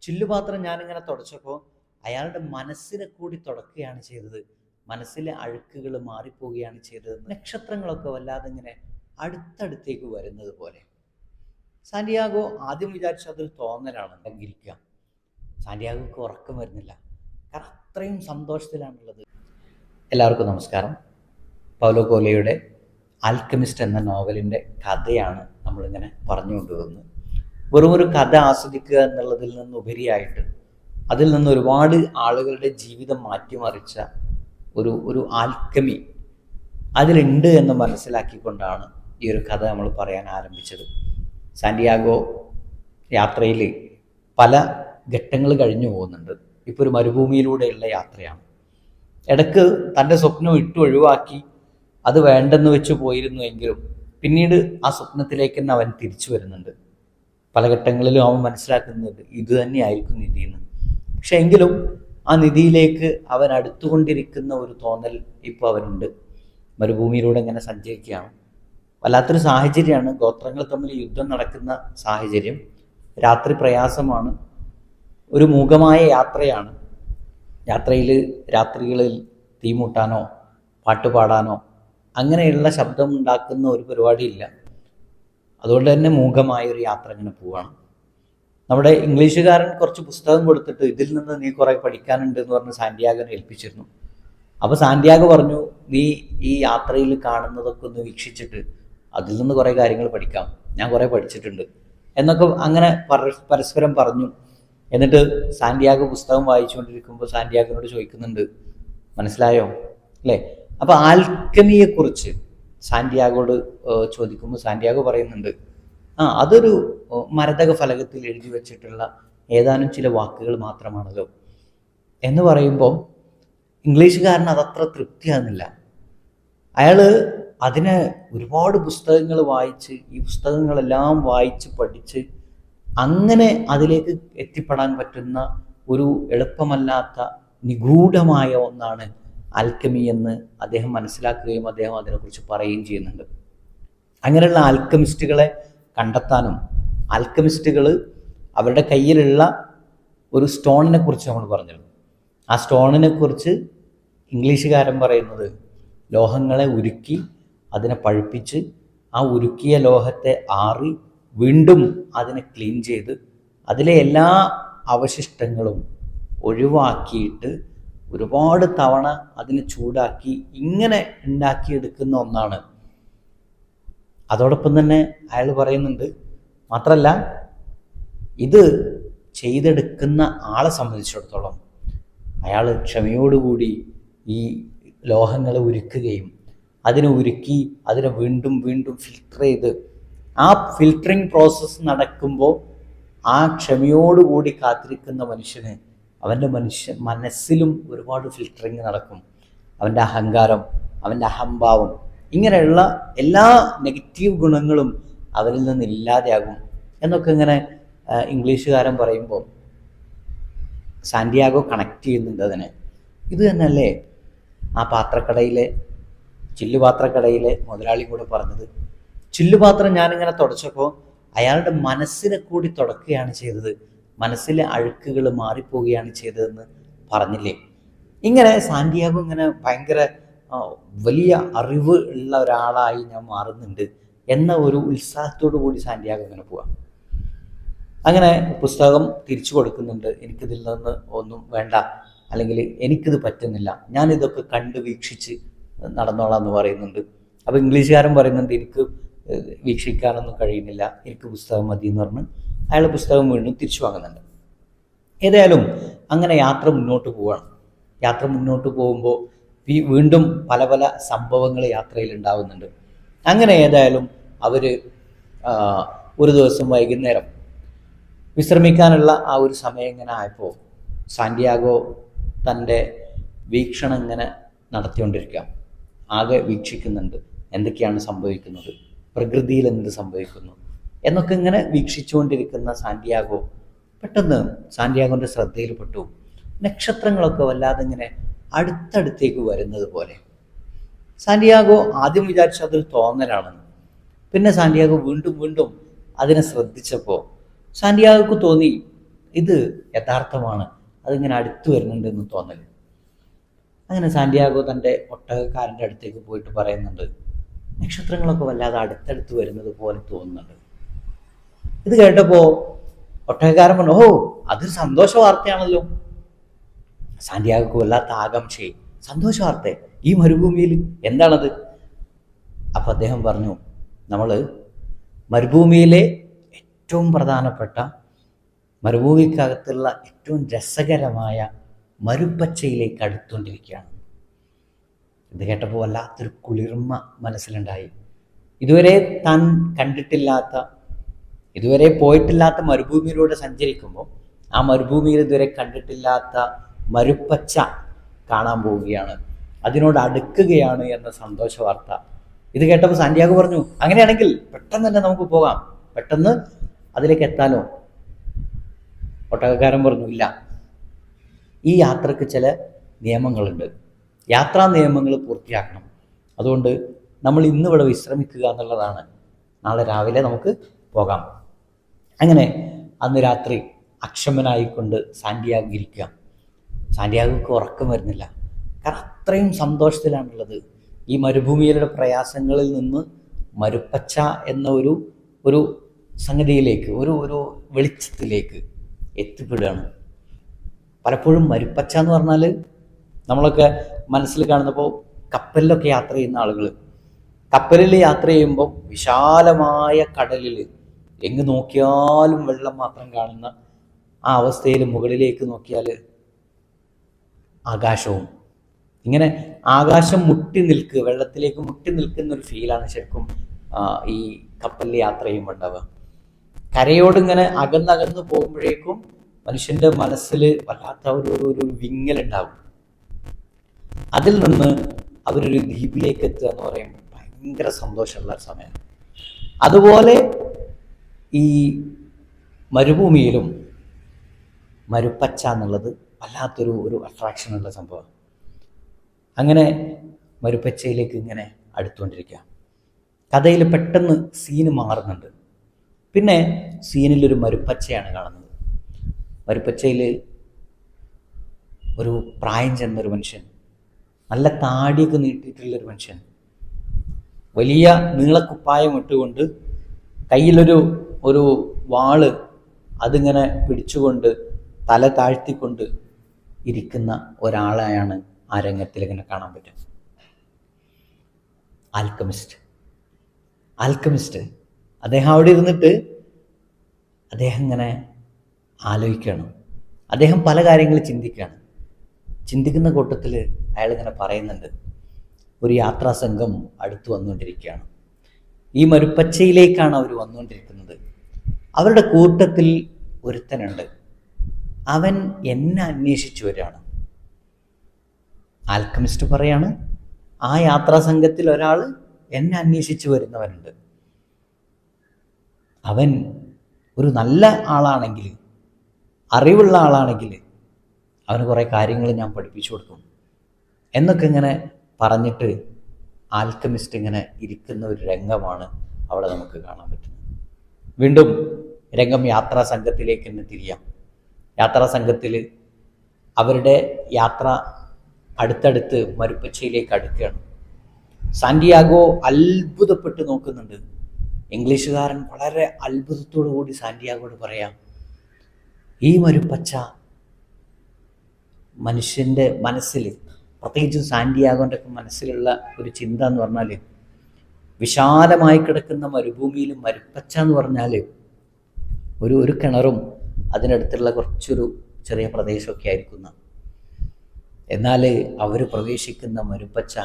ചില്ലുപാത്രം ഞാനിങ്ങനെ തുടച്ചപ്പോൾ അയാളുടെ മനസ്സിനെ കൂടി തുടക്കുകയാണ് ചെയ്തത്. മനസ്സിലെ അഴുക്കുകൾ മാറിപ്പോവുകയാണ് ചെയ്തത്. നക്ഷത്രങ്ങളൊക്കെ വല്ലാതെ ഇങ്ങനെ അടുത്തടുത്തേക്ക് വരുന്നത് പോലെ. സാന്റിയാഗോ ആദ്യം വിചാരിച്ചു അതൊരു തോന്നലാണ്, ഇരിക്കുക. സാന്റിയാഗോക്ക് ഉറക്കം വരുന്നില്ല, കാരണം അത്രയും സന്തോഷത്തിലാണുള്ളത്. എല്ലാവർക്കും നമസ്കാരം. പൗലോ കോലയുടെ ആൽക്കമിസ്റ്റ് എന്ന നോവലിൻ്റെ കഥയാണ് നമ്മളിങ്ങനെ പറഞ്ഞുകൊണ്ടുവന്നത്. വെറും ഒരു കഥ ആസ്വദിക്കുക എന്നുള്ളതിൽ നിന്നുപരിയായിട്ട് അതിൽ നിന്ന് ഒരുപാട് ആളുകളുടെ ജീവിതം മാറ്റിമറിച്ച ഒരു ആൽക്കമി അതിലുണ്ട് എന്ന് മനസ്സിലാക്കിക്കൊണ്ടാണ് ഈ ഒരു കഥ നമ്മൾ പറയാൻ ആരംഭിച്ചത്. സാന്റിയാഗോ യാത്രയിൽ പല ഘട്ടങ്ങൾ കഴിഞ്ഞു പോകുന്നുണ്ട്. ഇപ്പോൾ ഒരു മരുഭൂമിയിലൂടെയുള്ള യാത്രയാണ്. ഇടയ്ക്ക് തൻ്റെ സ്വപ്നം ഒഴിവാക്കി അത് വേണ്ടെന്ന് വെച്ച് പോയിരുന്നുവെങ്കിലും പിന്നീട് ആ സ്വപ്നത്തിലേക്ക് തന്നെ അവൻ തിരിച്ചു വരുന്നുണ്ട്. പല ഘട്ടങ്ങളിലും അവൻ മനസ്സിലാക്കുന്നത് ഇത് തന്നെയായിരിക്കും നിധിയെന്ന്. പക്ഷെ എങ്കിലും ആ നിധിയിലേക്ക് അവൻ അടുത്തുകൊണ്ടിരിക്കുന്ന ഒരു തോന്നൽ ഇപ്പോൾ അവനുണ്ട്. മരുഭൂമിയിലൂടെ ഇങ്ങനെ സഞ്ചരിക്കുകയാണ്. വല്ലാത്തൊരു സാഹചര്യമാണ്. ഗോത്രങ്ങൾ തമ്മിൽ യുദ്ധം നടക്കുന്ന സാഹചര്യം. രാത്രി പ്രയാസമാണ്. ഒരു മൂകമായ യാത്രയാണ്. യാത്രയിൽ രാത്രികളിൽ തീമൂട്ടാനോ പാട്ടുപാടാനോ അങ്ങനെയുള്ള ശബ്ദമുണ്ടാക്കുന്ന ഒരു പരിപാടിയില്ല. അതുകൊണ്ട് തന്നെ മൂകമായൊരു യാത്ര ഇങ്ങനെ പോവുകയാണ്. നമ്മുടെ ഇംഗ്ലീഷുകാരൻ കുറച്ച് പുസ്തകം കൊടുത്തിട്ട് ഇതിൽ നിന്ന് നീ കുറേ പഠിക്കാനുണ്ട് എന്ന് പറഞ്ഞ് സാന്റിയാഗോനെ ഏൽപ്പിച്ചിരുന്നു. അപ്പോൾ സാന്റിയാഗോ പറഞ്ഞു, നീ ഈ യാത്രയിൽ കാണുന്നതൊക്കെ ഒന്ന് വീക്ഷിച്ചിട്ട് അതിൽ നിന്ന് കുറേ കാര്യങ്ങൾ പഠിക്കാം, ഞാൻ കുറേ പഠിച്ചിട്ടുണ്ട് എന്നൊക്കെ അങ്ങനെ പരസ്പരം പറഞ്ഞു. എന്നിട്ട് സാന്റിയാഗോ പുസ്തകം വായിച്ചുകൊണ്ടിരിക്കുമ്പോൾ സാന്റിയാഗോനോട് ചോദിക്കുന്നുണ്ട്, മനസ്സിലായോ അല്ലേ? അപ്പോൾ ആൽക്കമിയെക്കുറിച്ച് സാന്റിയാഗോട് ചോദിക്കുമ്പോൾ സാന്റിയാഗോ പറയുന്നുണ്ട്, അതൊരു മരതക ഫലകത്തിൽ എഴുതി വെച്ചിട്ടുള്ള ഏതാനും ചില വാക്കുകൾ മാത്രമാണല്ലോ എന്ന് പറയുമ്പോൾ ഇംഗ്ലീഷുകാരൻ അതത്ര തൃപ്തിയാകുന്നില്ല. അയാൾ അതിന് ഒരുപാട് പുസ്തകങ്ങൾ വായിച്ച് ഈ പുസ്തകങ്ങളെല്ലാം വായിച്ച് പഠിച്ച് അങ്ങനെ അതിലേക്ക് എത്തിപ്പെടാൻ പറ്റുന്ന ഒരു എളുപ്പമല്ലാത്ത നിഗൂഢമായ ഒന്നാണ് ആൽക്കമി എന്ന് അദ്ദേഹം മനസ്സിലാക്കുകയും അദ്ദേഹം അതിനെക്കുറിച്ച് പറയുകയും ചെയ്യുന്നുണ്ട്. അങ്ങനെയുള്ള ആൽക്കമിസ്റ്റുകളെ കണ്ടെത്താനും ആൽക്കമിസ്റ്റുകൾ അവരുടെ കയ്യിലുള്ള ഒരു സ്റ്റോണിനെ കുറിച്ച് നമ്മൾ പറഞ്ഞിരുന്നു. ആ സ്റ്റോണിനെ കുറിച്ച് ഇംഗ്ലീഷുകാരൻ പറയുന്നത് ലോഹങ്ങളെ ഉരുക്കി അതിനെ പഴുപ്പിച്ച് ആ ഉരുക്കിയ ലോഹത്തെ ആറി വീണ്ടും അതിനെ ക്ലീൻ ചെയ്ത് അതിലെ എല്ലാ അവശിഷ്ടങ്ങളും ഒഴിവാക്കിയിട്ട് ഒരുപാട് തവണ അതിനെ ചൂടാക്കി ഇങ്ങനെ ഉണ്ടാക്കിയെടുക്കുന്ന ഒന്നാണ്. അതോടൊപ്പം തന്നെ അയാൾ പറയുന്നുണ്ട്, മാത്രമല്ല ഇത് ചെയ്തെടുക്കുന്ന ആളെ സംബന്ധിച്ചിടത്തോളം അയാൾ ക്ഷമയോടുകൂടി ഈ ലോഹങ്ങളെ ഉരുക്കുകയും അതിനെ ഉരുക്കി അതിനെ വീണ്ടും വീണ്ടും ഫിൽട്ടർ ചെയ്ത് ആ ഫിൽട്ടറിങ് പ്രോസസ്സ് നടക്കുമ്പോൾ ആ ക്ഷമയോടുകൂടി കാത്തിരിക്കുന്ന മനുഷ്യന് അവൻ്റെ മനസ്സിലും ഒരുപാട് ഫിൽട്ടറിങ് നടക്കും. അവൻ്റെ അഹങ്കാരം, അവൻ്റെ അഹംഭാവം, ഇങ്ങനെയുള്ള എല്ലാ നെഗറ്റീവ് ഗുണങ്ങളും അവരിൽ നിന്ന് ഇല്ലാതെയാകും എന്നൊക്കെ ഇങ്ങനെ ഇംഗ്ലീഷുകാരൻ പറയുമ്പോൾ സാന്റിയാഗോ കണക്ട് ചെയ്യുന്നുണ്ട് അതിനെ. ഇത് തന്നെയല്ലേ ആ ചില്ലുപാത്രക്കടയിലെ മുതലാളി കൂടെ പറഞ്ഞത്. ചില്ലുപാത്രം ഞാനിങ്ങനെ തുടച്ചപ്പോൾ അയാളുടെ മനസ്സിനെ കൂടി തുടക്കുകയാണ് ചെയ്തത്. മനസ്സിലെ അഴുക്കുകൾ മാറിപ്പോവുകയാണ് ചെയ്തതെന്ന് പറഞ്ഞില്ലേ? ഇങ്ങനെ സാന്റിയാഗോ ഇങ്ങനെ ഭയങ്കര വലിയ അറിവ് ഉള്ള ഒരാളായി ഞാൻ മാറുന്നുണ്ട് എന്ന ഒരു ഉത്സാഹത്തോടു കൂടി സാന്റിയാഗോ ഇങ്ങനെ പോവാം. അങ്ങനെ പുസ്തകം തിരിച്ചു കൊടുക്കുന്നുണ്ട്. എനിക്കിതിൽ നിന്ന് ഒന്നും വേണ്ട, അല്ലെങ്കിൽ എനിക്കിത് പറ്റുന്നില്ല, ഞാനിതൊക്കെ കണ്ട് വീക്ഷിച്ച് നടന്നോളാം എന്ന് പറയുന്നുണ്ട്. അപ്പോൾ ഇംഗ്ലീഷുകാരൻ പറയുന്നുണ്ട്, എനിക്ക് വീക്ഷിക്കാനൊന്നും കഴിയുന്നില്ല, എനിക്ക് പുസ്തകം മതി എന്ന് പറഞ്ഞ് അയാൾ പുസ്തകം വീണ്ടും തിരിച്ചു വാങ്ങുന്നുണ്ട്. ഏതായാലും അങ്ങനെ യാത്ര മുന്നോട്ട് പോവുകയാണ്. യാത്ര മുന്നോട്ട് പോകുമ്പോൾ വീണ്ടും പല പല സംഭവങ്ങൾ യാത്രയിൽ ഉണ്ടാവുന്നുണ്ട്. അങ്ങനെ ഏതായാലും അവർ ഒരു ദിവസം വൈകുന്നേരം വിശ്രമിക്കാനുള്ള ആ ഒരു സമയം ഇങ്ങനെ ആയപ്പോൾ സാന്റിയാഗോ തൻ്റെ വീക്ഷണം ഇങ്ങനെ നടത്തിക്കൊണ്ടിരിക്കുക. ആകെ വീക്ഷിക്കുന്നുണ്ട്, എന്തൊക്കെയാണ് സംഭവിക്കുന്നത്, പ്രകൃതിയിൽ എന്ത് സംഭവിക്കുന്നു എന്നൊക്കെ ഇങ്ങനെ വീക്ഷിച്ചുകൊണ്ടിരിക്കുന്ന സാന്റിയാഗോ പെട്ടെന്ന് സാന്റിയാഗോൻ്റെ ശ്രദ്ധയിൽപ്പെട്ടു നക്ഷത്രങ്ങളൊക്കെ വല്ലാതെ ഇങ്ങനെ അടുത്തടുത്തേക്ക് വരുന്നത് പോലെ. സാന്റിയാഗോ ആദ്യം വിചാരിച്ചു അതൊരു തോന്നലാണെന്ന്. പിന്നെ സാന്റിയാഗോ വീണ്ടും വീണ്ടും അതിനെ ശ്രദ്ധിച്ചപ്പോൾ സാന്റിയാഗോക്ക് തോന്നി ഇത് യഥാർത്ഥമാണ്, അതിങ്ങനെ അടുത്ത് വരുന്നുണ്ടെന്ന് തോന്നൽ. അങ്ങനെ സാന്റിയാഗോ തൻ്റെ ഒട്ടകക്കാരൻ്റെ അടുത്തേക്ക് പോയിട്ട് പറയുന്നുണ്ട്, നക്ഷത്രങ്ങളൊക്കെ വല്ലാതെ അടുത്തടുത്ത് വരുന്നത് പോലെ തോന്നുന്നുണ്ട്. ഇത് കേട്ടപ്പോൾ ഒട്ടകക്കാരൻ പറഞ്ഞു, ഓ അതൊരു സന്തോഷ വാർത്തയാണല്ലോ. സാന്റിയാഗോക്ക് വല്ലാത്ത ആകാംക്ഷയായി, സന്തോഷ വാർത്ത ഈ മരുഭൂമിയിൽ എന്താണത്? അപ്പം അദ്ദേഹം പറഞ്ഞു, നമ്മൾ മരുഭൂമിയിലെ ഏറ്റവും പ്രധാനപ്പെട്ട, മരുഭൂമിക്കകത്തുള്ള ഏറ്റവും രസകരമായ മരുപ്പച്ചയിലേക്ക് അടുത്തുകൊണ്ടിരിക്കുകയാണ്. ഇത് കേട്ടപ്പോൾ വല്ലാത്തൊരു കുളിർമ മനസ്സിലുണ്ടായി. ഇതുവരെ താൻ കണ്ടിട്ടില്ലാത്ത, ഇതുവരെ പോയിട്ടില്ലാത്ത മരുഭൂമിയിലൂടെ സഞ്ചരിക്കുമ്പോൾ ആ മരുഭൂമിയിൽ ഇതുവരെ കണ്ടിട്ടില്ലാത്ത മരുപ്പച്ച കാണാൻ പോവുകയാണ്, അതിനോട് അടുക്കുകയാണ് എന്ന സന്തോഷ വാർത്ത. ഇത് കേട്ടപ്പോൾ സാന്റിയാഗോ പറഞ്ഞു, അങ്ങനെയാണെങ്കിൽ പെട്ടെന്ന് തന്നെ നമുക്ക് പോകാം, പെട്ടെന്ന് അതിലേക്ക് എത്താലോ. ഒട്ടകക്കാരൻ പറഞ്ഞു, ഇല്ല, ഈ യാത്രക്ക് ചില നിയമങ്ങളുണ്ട്, യാത്രാ നിയമങ്ങൾ പൂർത്തിയാക്കണം. അതുകൊണ്ട് നമ്മൾ ഇന്ന് ഇവിടെ വിശ്രമിക്കുക എന്നുള്ളതാണ്, നാളെ രാവിലെ നമുക്ക് പോകാം. അങ്ങനെ അന്ന് രാത്രി അക്ഷമനായിക്കൊണ്ട് സാന്റിയാഗോ ഇരിക്കുക. സാന്റിയാഗോക്ക് ഉറക്കം വരുന്നില്ല, കാരണം അത്രയും സന്തോഷത്തിലാണുള്ളത്. ഈ മരുഭൂമിയിലുള്ള പ്രയാസങ്ങളിൽ നിന്ന് മരുപ്പച്ച എന്ന ഒരു സംഗതിയിലേക്ക്, ഒരു വെളിച്ചത്തിലേക്ക് എത്തിപ്പെടുകയാണ്. പലപ്പോഴും മരുപ്പച്ച എന്ന് പറഞ്ഞാൽ നമ്മളൊക്കെ മനസ്സിൽ കാണുന്നപ്പോൾ കപ്പലിലൊക്കെ യാത്ര ചെയ്യുന്ന ആളുകൾ, കപ്പലിൽ യാത്ര ചെയ്യുമ്പോൾ വിശാലമായ കടലിൽ എങ്ങ് നോക്കിയാലും വെള്ളം മാത്രം കാണുന്ന ആ അവസ്ഥയിൽ മുകളിലേക്ക് നോക്കിയാൽ ആകാശവും, ഇങ്ങനെ ആകാശം മുട്ടി നിൽക്കുക, വെള്ളത്തിലേക്ക് മുട്ടി നിൽക്കുന്ന ഒരു ഫീലാണ് ശരിക്കും ഈ കപ്പലിൽ യാത്ര ചെയ്യുമ്പോൾ ഉണ്ടാവുക. കരയോടിങ്ങനെ അകന്നകന്ന് പോകുമ്പോഴേക്കും മനുഷ്യൻ്റെ മനസ്സിൽ വല്ലാത്ത ഒരു വിങ്ങലുണ്ടാവും. അതിൽ നിന്ന് അവരൊരു ദ്വീപിലേക്ക് എത്തുക എന്ന് പറയുമ്പോൾ ഭയങ്കര സന്തോഷമുള്ള സമയം. അതുപോലെ ഈ മരുഭൂമിയിലും മരുപ്പച്ച എന്നുള്ളത് വല്ലാത്തൊരു അട്രാക്ഷനുള്ള സംഭവം. അങ്ങനെ മരുപ്പച്ചയിലേക്ക് ഇങ്ങനെ അടുത്തുകൊണ്ടിരിക്കുക. കഥയിൽ പെട്ടെന്ന് സീന് മാറുന്നുണ്ട്. പിന്നെ സീനിലൊരു മരുപ്പച്ചയാണ് കാണുന്നത്. മരുപ്പച്ചയിൽ ഒരു പ്രായം ചെന്നൊരു മനുഷ്യൻ, നല്ല താടിയൊക്കെ നീട്ടിയിട്ടുള്ളൊരു മനുഷ്യൻ, വലിയ നീളക്കുപ്പായം ഇട്ടുകൊണ്ട് കയ്യിലൊരു വാള് അതിങ്ങനെ പിടിച്ചുകൊണ്ട് തല താഴ്ത്തിക്കൊണ്ട് ഇരിക്കുന്ന ഒരാളെയാണ് ആ രംഗത്തിൽ ഇങ്ങനെ കാണാൻ പറ്റും. ആൽക്കമിസ്റ്റ് അദ്ദേഹം അവിടെ ഇരുന്നിട്ട് അദ്ദേഹം ഇങ്ങനെ ആലോചിക്കുകയാണ്. അദ്ദേഹം പല കാര്യങ്ങൾ ചിന്തിക്കുകയാണ്. ചിന്തിക്കുന്ന കൂട്ടത്തിൽ അയാളിങ്ങനെ പറയുന്നുണ്ട്, ഒരു യാത്രാ സംഘം അടുത്ത് വന്നുകൊണ്ടിരിക്കുകയാണ്. ഈ മരുപ്പച്ചയിലേക്കാണ് അവർ വന്നുകൊണ്ടിരിക്കുന്നത്. അവരുടെ കൂട്ടത്തിൽ ഒരുത്തനുണ്ട്, അവൻ എന്നെ അന്വേഷിച്ചു വരികയാണ്. ആൽക്കമിസ്റ്റ് പറയാണ്, ആ യാത്രാ സംഘത്തിൽ ഒരാൾ എന്നെ അന്വേഷിച്ചു വരുന്നവനുണ്ട്. അവൻ ഒരു നല്ല ആളാണെങ്കിൽ, അറിവുള്ള ആളാണെങ്കിൽ അവന് കുറേ കാര്യങ്ങൾ ഞാൻ പഠിപ്പിച്ചു കൊടുക്കും എന്നൊക്കെ ഇങ്ങനെ പറഞ്ഞിട്ട് ആൽക്കമിസ്റ്റ് ഇങ്ങനെ ഇരിക്കുന്ന ഒരു രംഗമാണ് അവിടെ നമുക്ക് കാണാൻ പറ്റുന്നത്. വീണ്ടും രംഗം യാത്രാ സംഘത്തിലേക്ക് തന്നെ തിരിയാം. യാത്രാ സംഘത്തിൽ അവരുടെ യാത്ര അടുത്തടുത്ത് മരുപ്പച്ചയിലേക്ക് അടുക്കുകയാണ്. സാന്റിയാഗോ അത്ഭുതപ്പെട്ട് നോക്കുന്നുണ്ട്. ഇംഗ്ലീഷുകാരൻ വളരെ അത്ഭുതത്തോടു കൂടി സാന്റിയാഗോയോട് പറയാം, ഈ മരുപ്പച്ച മനുഷ്യൻ്റെ മനസ്സിൽ, പ്രത്യേകിച്ചും സാന്റിയാഗോൻ്റെ ഒക്കെ മനസ്സിലുള്ള ഒരു ചിന്ത എന്ന് പറഞ്ഞാൽ, വിശാലമായി കിടക്കുന്ന മരുഭൂമിയിൽ മരുപ്പച്ച എന്ന് പറഞ്ഞാൽ ഒരു കിണറും അതിനടുത്തുള്ള കുറച്ചൊരു ചെറിയ പ്രദേശമൊക്കെ ആയിരിക്കുന്ന. എന്നാൽ അവർ പ്രവേശിക്കുന്ന മരുപ്പച്ച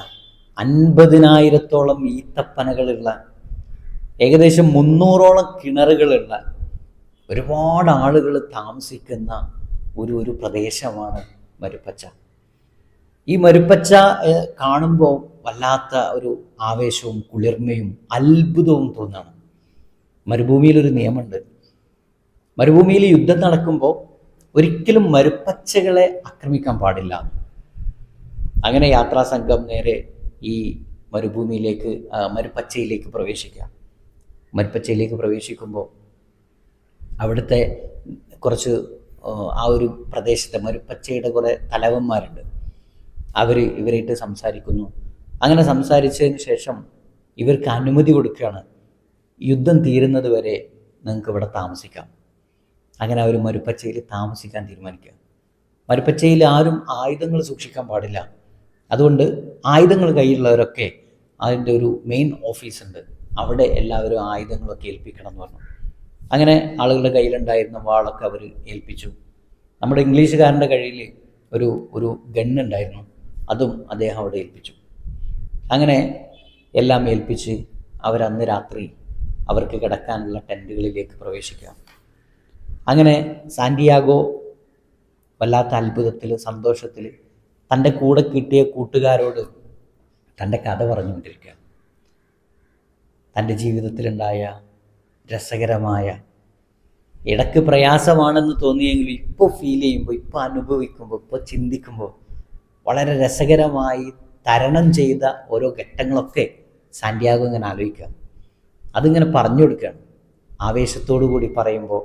50,000-ഓളം ഈത്തപ്പനകളുള്ള, ഏകദേശം 300-ഓളം കിണറുകളുള്ള, ഒരുപാട് ആളുകൾ താമസിക്കുന്ന ഒരു പ്രദേശമാണ് മരുപ്പച്ച. ഈ മരുപ്പച്ച കാണുമ്പോൾ വല്ലാത്ത ഒരു ആവേശവും കുളിർമയും അത്ഭുതവും തോന്നുകയാണ്. മരുഭൂമിയിലൊരു നിയമമുണ്ട്. മരുഭൂമിയിൽ യുദ്ധം നടക്കുമ്പോൾ ഒരിക്കലും മരുപ്പച്ചകളെ ആക്രമിക്കാൻ പാടില്ല. അങ്ങനെ യാത്രാ സംഘം നേരെ ഈ മരുപ്പച്ചയിലേക്ക് പ്രവേശിക്കുക. മരുപ്പച്ചയിലേക്ക് പ്രവേശിക്കുമ്പോൾ അവിടുത്തെ കുറച്ച് ആ ഒരു പ്രദേശത്തെ മരുപ്പച്ചയുടെ കുറേ തലവന്മാരുണ്ട്. അവർ ഇവരായിട്ട് സംസാരിക്കുന്നു. അങ്ങനെ സംസാരിച്ചതിന് ശേഷം ഇവർക്ക് അനുമതി കൊടുക്കുകയാണ്, യുദ്ധം തീരുന്നത് വരെ നിങ്ങൾക്ക് ഇവിടെ താമസിക്കാം. അങ്ങനെ അവർ മരുപ്പച്ചയിൽ താമസിക്കാൻ തീരുമാനിക്കുക. മരുപ്പച്ചയിൽ ആരും ആയുധങ്ങൾ സൂക്ഷിക്കാൻ പാടില്ല. അതുകൊണ്ട് ആയുധങ്ങൾ കയ്യിലുള്ളവരൊക്കെ അതിൻ്റെ ഒരു മെയിൻ ഓഫീസുണ്ട്, അവിടെ എല്ലാവരും ആയുധങ്ങളൊക്കെ ഏൽപ്പിക്കണം എന്ന് പറഞ്ഞു. അങ്ങനെ ആളുകളുടെ കയ്യിലുണ്ടായിരുന്ന വാളൊക്കെ അവർ ഏൽപ്പിച്ചു. നമ്മുടെ ഇംഗ്ലീഷുകാരൻ്റെ കയ്യിൽ ഒരു ഗണ്ണുണ്ടായിരുന്നു, അതും അദ്ദേഹം അവിടെ ഏൽപ്പിച്ചു. അങ്ങനെ എല്ലാം ഏൽപ്പിച്ച് അവരന്ന് രാത്രി അവർക്ക് കിടക്കാനുള്ള ടെൻറ്റുകളിലേക്ക് പ്രവേശിക്കുക. അങ്ങനെ സാന്റിയാഗോ വല്ലാത്ത അത്ഭുതത്തിൽ, സന്തോഷത്തിൽ തൻ്റെ കൂടെ കിട്ടിയ കൂട്ടുകാരോട് തൻ്റെ കഥ പറഞ്ഞുകൊണ്ടിരിക്കുക. തൻ്റെ ജീവിതത്തിലുണ്ടായ രസകരമായ, ഇടയ്ക്ക് പ്രയാസമാണെന്ന് തോന്നിയെങ്കിലും ഇപ്പോൾ ഫീൽ ചെയ്യുമ്പോൾ, ഇപ്പോൾ അനുഭവിക്കുമ്പോൾ, ഇപ്പോൾ ചിന്തിക്കുമ്പോൾ വളരെ രസകരമായി തരണം ചെയ്ത ഓരോ ഘട്ടങ്ങളൊക്കെ സാന്റിയാഗോ ഇങ്ങനെ ആലോചിക്കുക. അതിങ്ങനെ പറഞ്ഞു കൊടുക്കുകയാണ്. ആവേശത്തോടു കൂടി പറയുമ്പോൾ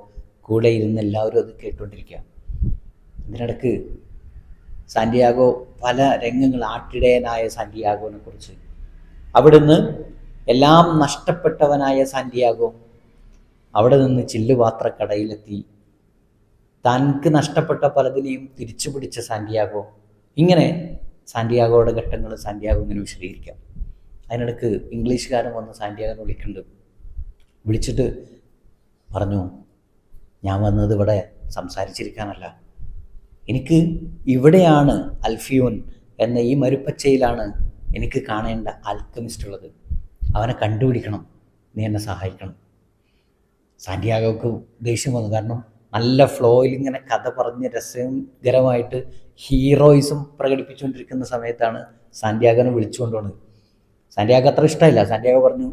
കൂടെ ഇരുന്ന് എല്ലാവരും അത് കേട്ടുകൊണ്ടിരിക്കുക. ഇതിനിടക്ക് സാന്റിയാഗോ പല രംഗങ്ങൾ, ആട്ടിടയനായ സാന്റിയാഗോനെ കുറിച്ച്, അവിടുന്ന് എല്ലാം നഷ്ടപ്പെട്ടവനായ സാന്റിയാഗോ അവിടെ നിന്ന് ചില്ലുപാത്രക്കടയിലെത്തി തനിക്ക് നഷ്ടപ്പെട്ട പലതിനെയും തിരിച്ചു പിടിച്ച സാന്റിയാഗോ, ഇങ്ങനെ സാന്റിയാഗോയുടെ ഘട്ടങ്ങൾ സാന്റിയാഗോ ഇങ്ങനെ വിശദീകരിക്കാം. അതിനിടക്ക് ഇംഗ്ലീഷുകാരൻ വന്ന് സാന്റിയാഗോനെ വിളിക്കുന്നുണ്ട്. വിളിച്ചിട്ട് പറഞ്ഞു, ഞാൻ വന്നത് ഇവിടെ സംസാരിച്ചിരിക്കാനല്ല, എനിക്ക് ഇവിടെയാണ് അൽഫിയോൻ എന്ന ഈ മരുപ്പച്ചയിലാണ് എനിക്ക് കാണേണ്ട ആൽക്കമിസ്റ്റ് ഉള്ളത്. അവനെ കണ്ടുപിടിക്കണം, നീ എന്നെ സഹായിക്കണം. സാന്റിയാഗോക്ക് ദേഷ്യം വന്നു. കാരണം നല്ല ഫ്ലോയിൽ ഇങ്ങനെ കഥ പറഞ്ഞ് രസകരമായിട്ട് ഹീറോയിസം പ്രകടിപ്പിച്ചുകൊണ്ടിരിക്കുന്ന സമയത്താണ് സാന്റിയാഗോനെ വിളിച്ചുകൊണ്ടുപോകുന്നത്. സാന്റിയാഗോ അത്ര ഇഷ്ടമില്ല. സാന്റിയാഗോ പറഞ്ഞു,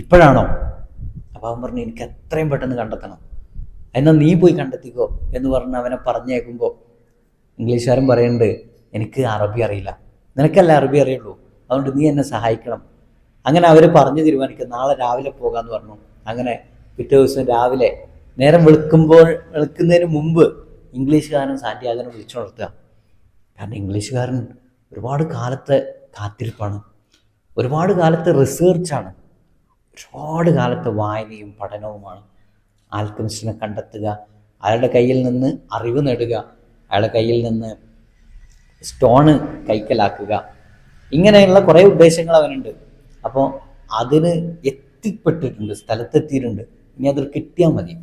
ഇപ്പോഴാണോ? അപ്പോൾ അവൻ പറഞ്ഞു, എനിക്ക് എത്രയും പെട്ടെന്ന് കണ്ടെത്തണം, എന്നാൽ നീ പോയി കണ്ടെത്തിക്കോ എന്ന് പറഞ്ഞ് അവനെ പറഞ്ഞേക്കുമ്പോൾ ഇംഗ്ലീഷുകാരൻ പറയുന്നുണ്ട്, എനിക്ക് അറബി അറിയില്ല, നിനക്കല്ല അറബി അറിയുള്ളൂ, അതുകൊണ്ട് നീ എന്നെ സഹായിക്കണം. അങ്ങനെ അവർ പറഞ്ഞു തീരുമാനിക്കും, നാളെ രാവിലെ പോകാമെന്ന് പറഞ്ഞു. അങ്ങനെ പിറ്റേ ദിവസം രാവിലെ നേരം വെളുക്കുന്നതിന് മുമ്പ് ഇംഗ്ലീഷുകാരൻ സാന്റിയാഗോനെ വിളിച്ചുണർത്തുക. കാരണം ഇംഗ്ലീഷുകാരൻ ഒരുപാട് കാലത്തെ കാത്തിരിപ്പാണ്, ഒരുപാട് കാലത്തെ റിസേർച്ചാണ്, ഒരുപാട് കാലത്തെ വായനയും പഠനവുമാണ്. ആൽക്കമിസ്റ്റിനെ കണ്ടെത്തുക, അയാളുടെ കയ്യിൽ നിന്ന് അറിവ് നേടുക, അയാളുടെ കയ്യിൽ നിന്ന് സ്റ്റോണ് കൈക്കലാക്കുക, ഇങ്ങനെയുള്ള കുറേ ഉദ്ദേശങ്ങൾ അവനുണ്ട്. അപ്പോൾ അതിന് എത്തിപ്പെട്ടിട്ടുണ്ട്, സ്ഥലത്തെത്തിയിട്ടുണ്ട്. ഇനി അതിൽ കിട്ടിയാൽ മതി.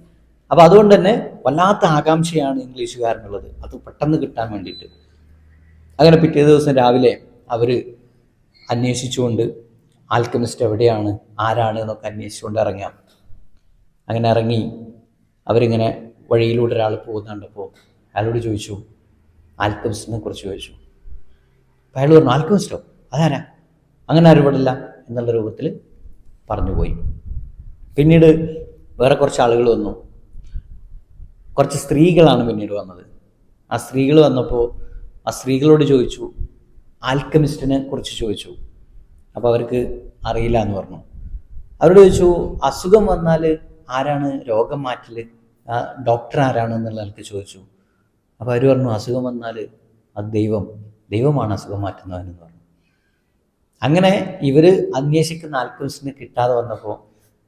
അപ്പോൾ അതുകൊണ്ട് തന്നെ വല്ലാത്ത ആകാംക്ഷയാണ് ഇംഗ്ലീഷുകാരനുള്ളത്, അത് പെട്ടെന്ന് കിട്ടാൻ വേണ്ടിയിട്ട്. അങ്ങനെ പിറ്റേ ദിവസം രാവിലെ അവർ അന്വേഷിച്ചുകൊണ്ട് ആൽക്കമിസ്റ്റ് എവിടെയാണ്, ആരാണ് എന്നൊക്കെ അന്വേഷിച്ചുകൊണ്ട് ഇറങ്ങാം. അങ്ങനെ ഇറങ്ങി അവരിങ്ങനെ വഴിയിലൂടെ ഒരാൾ പോകുന്നുണ്ടപ്പോൾ അയാളോട് ചോദിച്ചു, ആൽക്കമിസ്റ്റിനെ കുറിച്ച് ചോദിച്ചു. അപ്പോൾ അയാൾ പറഞ്ഞു, ആൽക്കമിസ്റ്റോ? അതാരാ? അങ്ങനെ അറിവിടില്ല എന്നുള്ള രൂപത്തിൽ പറഞ്ഞുപോയി. പിന്നീട് വേറെ കുറച്ച് ആളുകൾ വന്നു. കുറച്ച് സ്ത്രീകളാണ് പിന്നീട് വന്നത്. ആ സ്ത്രീകൾ വന്നപ്പോൾ ആ സ്ത്രീകളോട് ചോദിച്ചു, ആൽക്കമിസ്റ്റിനെ കുറിച്ച് ചോദിച്ചു. അപ്പോൾ അവർക്ക് അറിയില്ല എന്ന് പറഞ്ഞു. അവരോട് ചോദിച്ചു, അസുഖം വന്നാൽ ആരാണ് രോഗം മാറ്റൽ, ഡോക്ടർ ആരാണെന്നുള്ള ആൾക്ക് ചോദിച്ചു. അപ്പോൾ അവർ പറഞ്ഞു, അസുഖം വന്നാൽ അത് ദൈവമാണ് അസുഖം മാറ്റുന്നവനെന്ന് പറഞ്ഞു. അങ്ങനെ ഇവർ അന്വേഷിക്കുന്ന ആൽക്കമിസ്റ്റിനെ കിട്ടാതെ വന്നപ്പോൾ,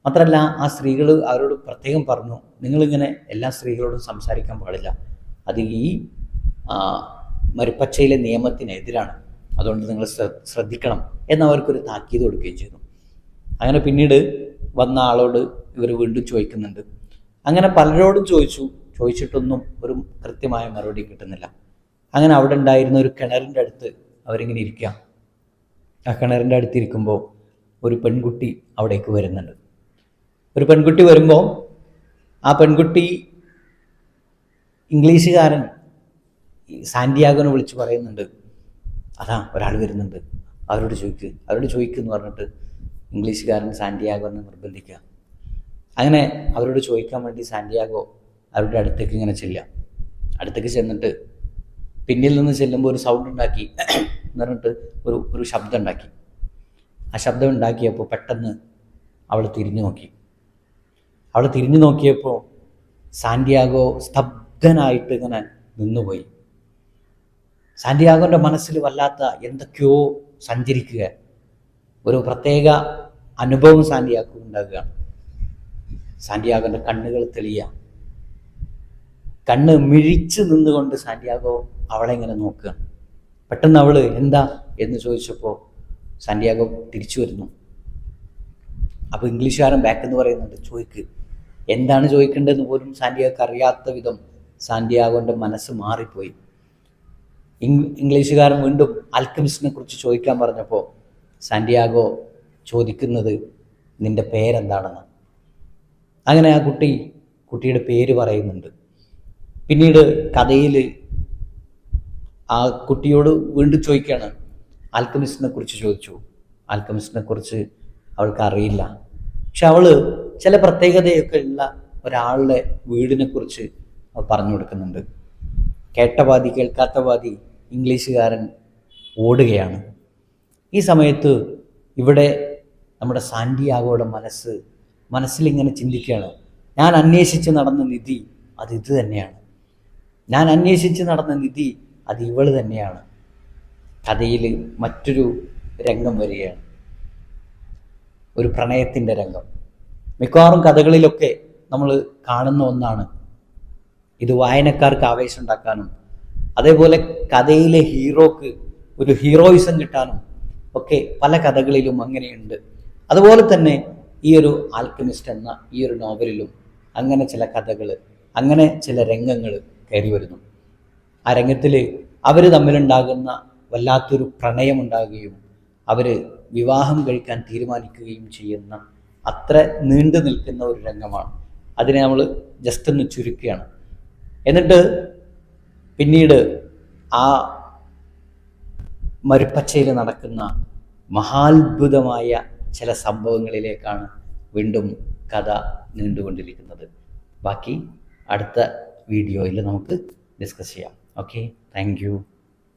മാത്രമല്ല ആ സ്ത്രീകൾ അവരോട് പ്രത്യേകം പറഞ്ഞു, നിങ്ങളിങ്ങനെ എല്ലാ സ്ത്രീകളോടും സംസാരിക്കാൻ പാടില്ല, അത് ഈ മരുപ്പച്ചയിലെ നിയമത്തിനെതിരാണ്, അതുകൊണ്ട് നിങ്ങൾ ശ്രദ്ധിക്കണം എന്നവർക്കൊരു താക്കീത് കൊടുക്കുകയും ചെയ്തു. അങ്ങനെ പിന്നീട് വന്ന ആളോട് ഇവർ വീണ്ടും ചോദിക്കുന്നുണ്ട്. അങ്ങനെ പലരോടും ചോദിച്ചിട്ടൊന്നും ഒരു കൃത്യമായ മറുപടി കിട്ടുന്നില്ല. അങ്ങനെ അവിടെ ഉണ്ടായിരുന്ന ഒരു കിണറിൻ്റെ അടുത്ത് അവരിങ്ങനെ ഇരിക്കുക. ആ കിണറിൻ്റെ അടുത്തിരിക്കുമ്പോൾ ഒരു പെൺകുട്ടി അവിടേക്ക് വരുന്നുണ്ട്. ഒരു പെൺകുട്ടി വരുമ്പോൾ ആ പെൺകുട്ടി ഇംഗ്ലീഷുകാരൻ സാന്റിയാഗോനെ വിളിച്ച് പറയുന്നുണ്ട്, അതാ ഒരാൾ വരുന്നുണ്ട്, അവരോട് ചോദിക്കുമെന്ന് പറഞ്ഞിട്ട് ഇംഗ്ലീഷുകാരൻ സാന്റിയാഗോനെ നിർബന്ധിക്കുക. അങ്ങനെ അവരോട് ചോദിക്കാൻ വേണ്ടി സാന്റിയാഗോ അവരുടെ അടുത്തേക്ക് ഇങ്ങനെ ചെല്ലുക. അടുത്തേക്ക് ചെന്നിട്ട് പിന്നിൽ നിന്ന് ചെല്ലുമ്പോൾ ഒരു സൗണ്ട് ഉണ്ടാക്കി എന്ന് പറഞ്ഞിട്ട് ഒരു ശബ്ദം ഉണ്ടാക്കി. ആ ശബ്ദം ഉണ്ടാക്കിയപ്പോൾ പെട്ടെന്ന് അവൾ തിരിഞ്ഞു നോക്കിയപ്പോൾ സാന്റിയാഗോ സ്തബ്ധനായിട്ട് ഇങ്ങനെ നിന്നുപോയി. സാന്റിയാഗോൻ്റെ മനസ്സിൽ വല്ലാത്ത എന്തൊക്കെയോ സഞ്ചരിക്കുക, ഒരു പ്രത്യേക അനുഭവം സാന്റിയാഗോ ഉണ്ടാകുകയാണ്. സാന്റിയാഗോൻ്റെ കണ്ണുകൾ തെളിയുക, കണ്ണ് മിഴിച്ച് നിന്നുകൊണ്ട് സാന്റിയാഗോ അവളെ ഇങ്ങനെ നോക്കുകയാണ്. പെട്ടെന്ന് അവൾ എന്താ എന്ന് ചോദിച്ചപ്പോൾ സാന്റിയാഗോ തിരിച്ചു വരുന്നു. അപ്പോൾ ഇംഗ്ലീഷുകാരൻ ബാക്ക് എന്ന് പറയുന്നുണ്ട്, ചോദിക്ക്, എന്താണ് ചോദിക്കേണ്ടതെന്ന് പോലും സാന്റിയാഗോക്ക് അറിയാത്ത വിധം സാന്റിയാഗോൻ്റെ മനസ്സ് മാറിപ്പോയി. ഇംഗ്ലീഷുകാരൻ വീണ്ടും ആൽക്കമിസ്റ്റിനെ കുറിച്ച് ചോദിക്കാൻ പറഞ്ഞപ്പോൾ സാന്റിയാഗോ ചോദിക്കുന്നത് നിൻ്റെ പേരെന്താണെന്ന്. അങ്ങനെ ആ കുട്ടിയുടെ പേര് പറയുന്നുണ്ട്. പിന്നീട് കഥയിൽ ആ കുട്ടിയോട് വീണ്ടും ചോദിക്കുകയാണ്, ആൽക്കമിസ്റ്റിനെ കുറിച്ച് ചോദിച്ചു. ആൽക്കമിസ്റ്റിനെ കുറിച്ച് അവൾക്ക് അറിയില്ല, പക്ഷെ അവൾ ചില പ്രത്യേകതയൊക്കെ ഉള്ള ഒരാളുടെ വീടിനെ കുറിച്ച് അവൾ പറഞ്ഞു കൊടുക്കുന്നുണ്ട്. കേട്ട പാതി കേൾക്കാത്ത പാതി ഇംഗ്ലീഷുകാരൻ ഓടുകയാണ്. ഈ സമയത്ത് ഇവിടെ നമ്മുടെ സാന്റിയാഗോയുടെ മനസ്സിലിങ്ങനെ ചിന്തിക്കുകയാണ്, ഞാൻ അന്വേഷിച്ച് നടന്ന നിധി അത് ഇത് തന്നെയാണ്, ഞാൻ അന്വേഷിച്ച് നടന്ന നിധി അത് ഇവൾ തന്നെയാണ്. കഥയിൽ മറ്റൊരു രംഗം വരികയാണ്, ഒരു പ്രണയത്തിൻ്റെ രംഗം. മിക്കവാറും കഥകളിലൊക്കെ നമ്മൾ കാണുന്ന ഒന്നാണ്. ഇത് വായനക്കാർക്ക് ആവേശം ഉണ്ടാക്കാനും അതേപോലെ കഥയിലെ ഹീറോക്ക് ഒരു ഹീറോയിസം കിട്ടാനും ഒക്കെ പല കഥകളിലും അങ്ങനെയുണ്ട്. അതുപോലെ തന്നെ ഈ ഒരു ആൽക്കമിസ്റ്റ് എന്ന ഈ ഒരു നോവലിലും അങ്ങനെ ചില കഥകൾ, അങ്ങനെ ചില രംഗങ്ങൾ കയറി വരുന്നു. ആ രംഗത്തിൽ അവർ തമ്മിലുണ്ടാകുന്ന വല്ലാത്തൊരു പ്രണയമുണ്ടാകുകയും അവർ വിവാഹം കഴിക്കാൻ തീരുമാനിക്കുകയും ചെയ്യുന്ന അത്ര നീണ്ടു നിൽക്കുന്ന ഒരു രംഗമാണ്. അതിനെ നമ്മൾ ജസ്റ്റ് ഒന്ന് ചുരുക്കുകയാണ്. എന്നിട്ട് പിന്നീട് ആ മരുപ്പച്ചയിൽ നടക്കുന്ന മഹാത്ഭുതമായ ചില സംഭവങ്ങളിലേക്കാണ് വീണ്ടും കഥ നീണ്ടുകൊണ്ടിരിക്കുന്നത്. ബാക്കി അടുത്ത വീഡിയോയിൽ നമുക്ക് ഡിസ്കസ് ചെയ്യാം. Okay, thank you.